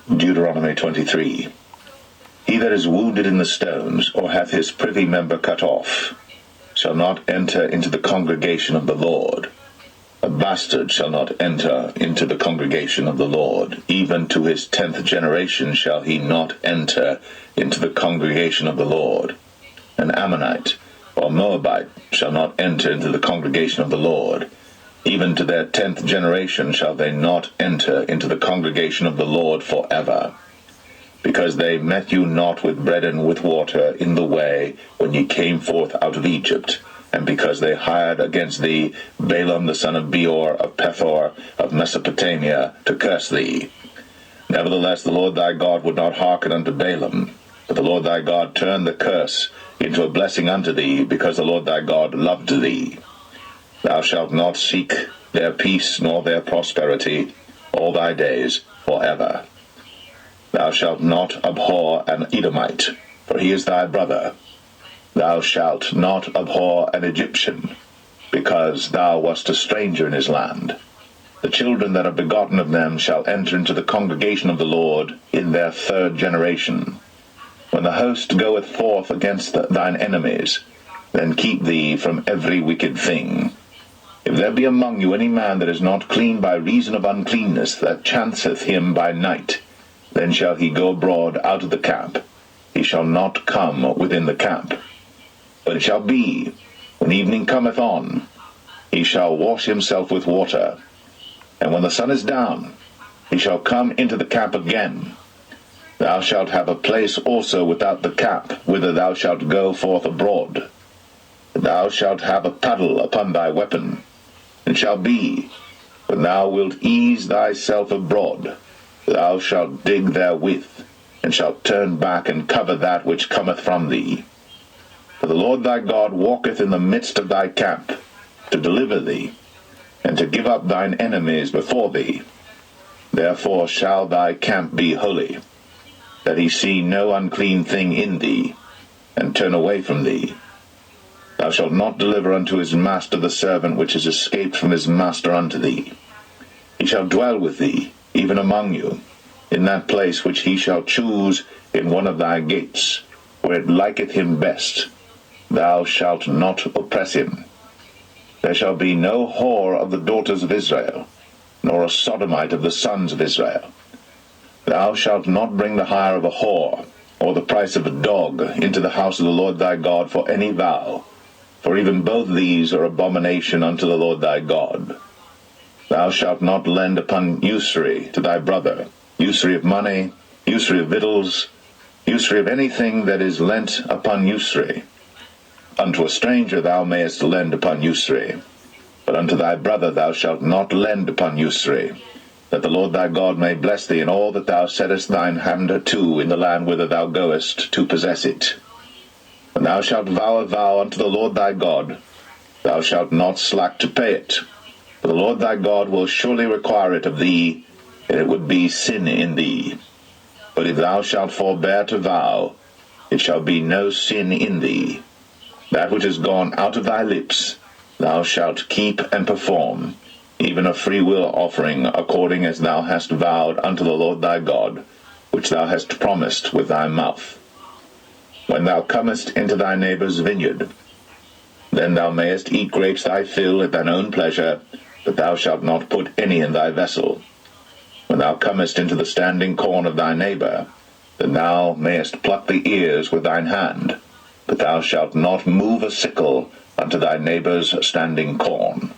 Deut-23 He that is wounded in the stones, or hath his privy member cut off, shall not enter into the congregation of the Lord. A bastard shall not enter into the congregation of the Lord. Even to his 10th generation shall he not enter into the congregation of the Lord. An Ammonite or Moabite shall not enter into the congregation of the Lord. Even to their 10th generation shall they not enter into the congregation of the Lord forever. Because they met you not with bread and with water in the way when ye came forth out of Egypt, and because they hired against thee Balaam the son of Beor of Pethor of Mesopotamia to curse thee. Nevertheless the Lord thy God would not hearken unto Balaam, but the Lord thy God turned the curse into a blessing unto thee, because the Lord thy God loved thee. Thou shalt not seek their peace nor their prosperity all thy days forever. Thou shalt not abhor an Edomite, for he is thy brother. Thou shalt not abhor an Egyptian, because thou wast a stranger in his land. The children that are begotten of them shall enter into the congregation of the Lord in their 3rd generation. When the host goeth forth against thine enemies, then keep thee from every wicked thing. If there be among you any man that is not clean by reason of uncleanness, that chanceth him by night, then shall he go abroad out of the camp. He shall not come within the camp. But it shall be, when evening cometh on, he shall wash himself with water. And when the sun is down, he shall come into the camp again. Thou shalt have a place also without the camp, whither thou shalt go forth abroad. Thou shalt have a paddle upon thy weapon. It shall be, when thou wilt ease thyself abroad, thou shalt dig therewith, and shalt turn back and cover that which cometh from thee. For the Lord thy God walketh in the midst of thy camp, to deliver thee, and to give up thine enemies before thee. Therefore shall thy camp be holy, that he see no unclean thing in thee, and turn away from thee. Thou shalt not deliver unto his master the servant which is escaped from his master unto thee. He shall dwell with thee, even among you, in that place which he shall choose in one of thy gates, where it liketh him best. Thou shalt not oppress him. There shall be no whore of the daughters of Israel, nor a sodomite of the sons of Israel. Thou shalt not bring the hire of a whore, or the price of a dog, into the house of the Lord thy God for any vow, for even both these are abomination unto the Lord thy God. Thou shalt not lend upon usury to thy brother, usury of money, usury of victuals, usury of anything that is lent upon usury. Unto a stranger thou mayest lend upon usury, but unto thy brother thou shalt not lend upon usury, that the Lord thy God may bless thee in all that thou settest thine hand to in the land whither thou goest to possess it. When thou shalt vow a vow unto the Lord thy God, thou shalt not slack to pay it, for the Lord thy God will surely require it of thee, and it would be sin in thee. But if thou shalt forbear to vow, it shall be no sin in thee. That which is gone out of thy lips thou shalt keep and perform, even a freewill offering, according as thou hast vowed unto the Lord thy God, which thou hast promised with thy mouth. When thou comest into thy neighbour's vineyard, then thou mayest eat grapes thy fill at thine own pleasure, but thou shalt not put any in thy vessel. When thou comest into the standing corn of thy neighbour, then thou mayest pluck the ears with thine hand, but thou shalt not move a sickle unto thy neighbour's standing corn.